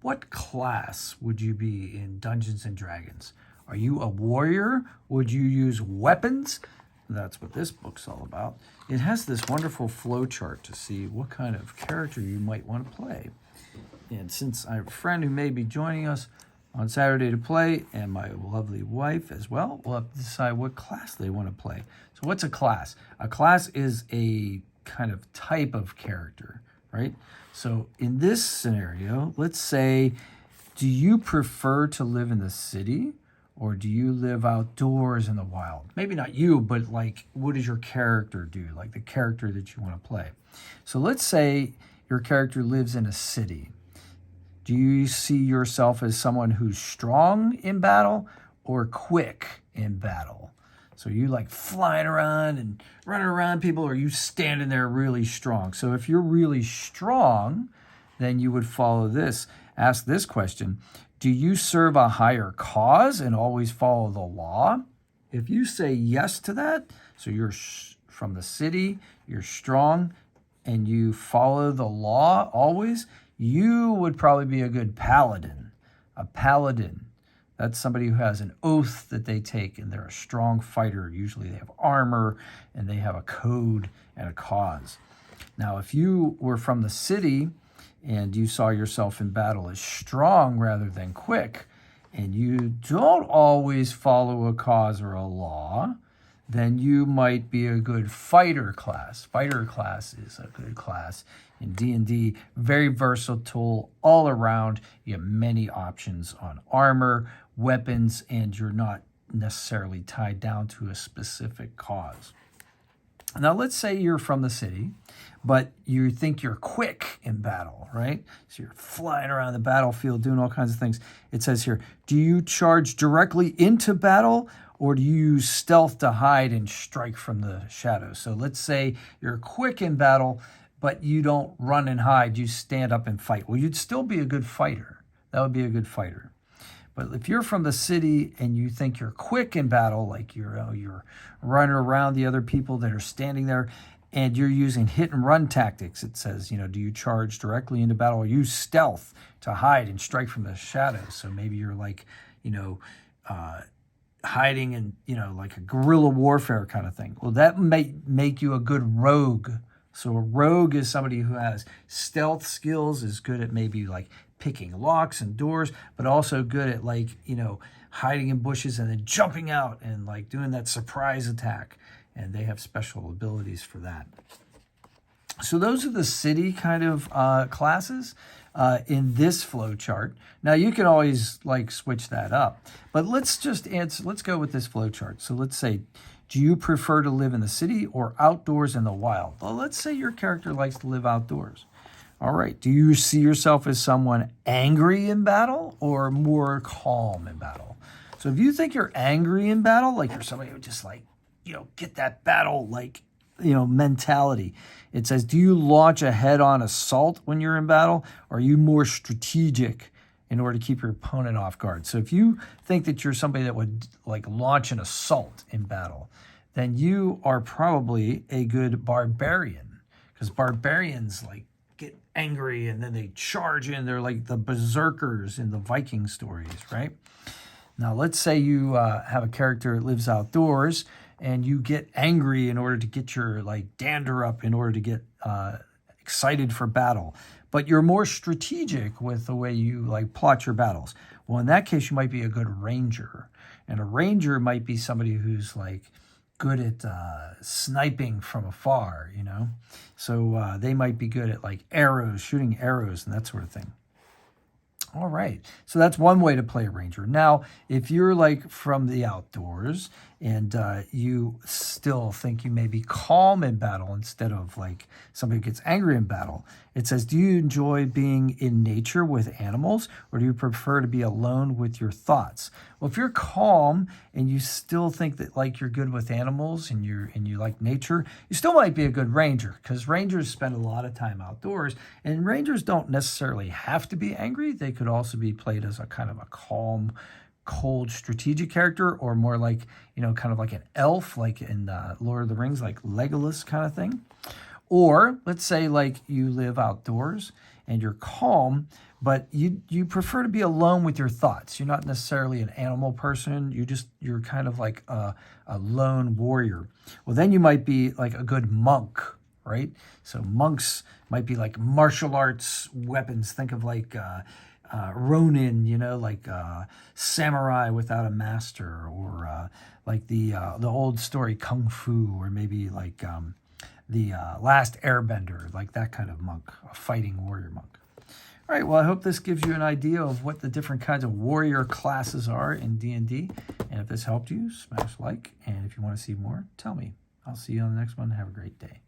what class would you be in Dungeons and Dragons? Are you a warrior? Would you use weapons? That's what this book's all about. It has this wonderful flow chart to see what kind of character you might want to play. And since I have a friend who may be joining us on Saturday to play, and my lovely wife as well, we'll have to decide what class they want to play. So what's a class? A class is a kind of type of character, right? So in this scenario, let's say, do you prefer to live in the city or do you live outdoors in the wild? Maybe not you, but like, what does your character do? Like the character that you want to play. So let's say your character lives in a city. Do you see yourself as someone who's strong in battle or quick in battle? So you like flying around and running around people, or are you standing there really strong? So if you're really strong, then you would follow this. Ask this question. Do you serve a higher cause and always follow the law? If you say yes to that, so you're from the city, you're strong, and you follow the law always, you would probably be a good paladin. A paladin, that's somebody who has an oath that they take, and they're a strong fighter. Usually they have armor, and they have a code and a cause. Now, if you were from the city, and you saw yourself in battle as strong rather than quick, and you don't always follow a cause or a law, then you might be a good fighter class. Fighter class is a good class in D&D. Very versatile all around. You have many options on armor, weapons, and you're not necessarily tied down to a specific cause. Now, let's say you're from the city, but you think you're quick in battle, right? So you're flying around the battlefield doing all kinds of things. It says here, do you charge directly into battle or do you use stealth to hide and strike from the shadows? So let's say you're quick in battle, but you don't run and hide. You stand up and fight. Well, you'd still be a good fighter. That would be a good fighter. But if you're from the city and you think you're quick in battle, like you're running around the other people that are standing there, and you're using hit and run tactics, it says, do you charge directly into battle or use stealth to hide and strike from the shadows? So maybe you're like, hiding in, like a guerrilla warfare kind of thing. Well, that might make you a good rogue. So a rogue is somebody who has stealth skills, is good at maybe like picking locks and doors, but also good at like, hiding in bushes and then jumping out and like doing that surprise attack. And they have special abilities for that. So those are the city kind of classes in this flow chart. Now you can always like switch that up, but let's go with this flow chart. So let's say, do you prefer to live in the city or outdoors in the wild? Well, let's say your character likes to live outdoors. All right. Do you see yourself as someone angry in battle or more calm in battle? So if you think you're angry in battle, like you're somebody who just like, get that battle, like, mentality. It says, do you launch a head-on assault when you're in battle? Or are you more strategic in order to keep your opponent off guard? So if you think that you're somebody that would like launch an assault in battle, then you are probably a good barbarian, because barbarians like get angry and then they charge in. They're like the berserkers in the Viking stories, right? Now, let's say you have a character that lives outdoors and you get angry in order to get your like dander up in order to get excited for battle. But you're more strategic with the way you like plot your battles. Well, in that case, you might be a good ranger. And a ranger might be somebody who's like good at sniping from afar, So they might be good at like arrows, shooting arrows and that sort of thing. All right. So that's one way to play a ranger. Now, if you're like from the outdoors and you still think you may be calm in battle instead of like somebody who gets angry in battle, it says, do you enjoy being in nature with animals or do you prefer to be alone with your thoughts? Well, if you're calm and you still think that like you're good with animals and you like nature, you still might be a good ranger, because rangers spend a lot of time outdoors, and rangers don't necessarily have to be angry. They could also be played as a kind of a calm, cold, strategic character, or more like, kind of like an elf, like in Lord of the Rings, like Legolas kind of thing. Or let's say like you live outdoors and you're calm, but you prefer to be alone with your thoughts. You're not necessarily an animal person. You're kind of like a lone warrior. Well, then you might be like a good monk, right? So monks might be like martial arts weapons. Think of like Ronin, like samurai without a master, or like the old story Kung Fu, or maybe like the Last Airbender, like that kind of monk, a fighting warrior monk. All right, well, I hope this gives you an idea of what the different kinds of warrior classes are in D&D. And if this helped you, smash like. And if you want to see more, tell me. I'll see you on the next one. Have a great day.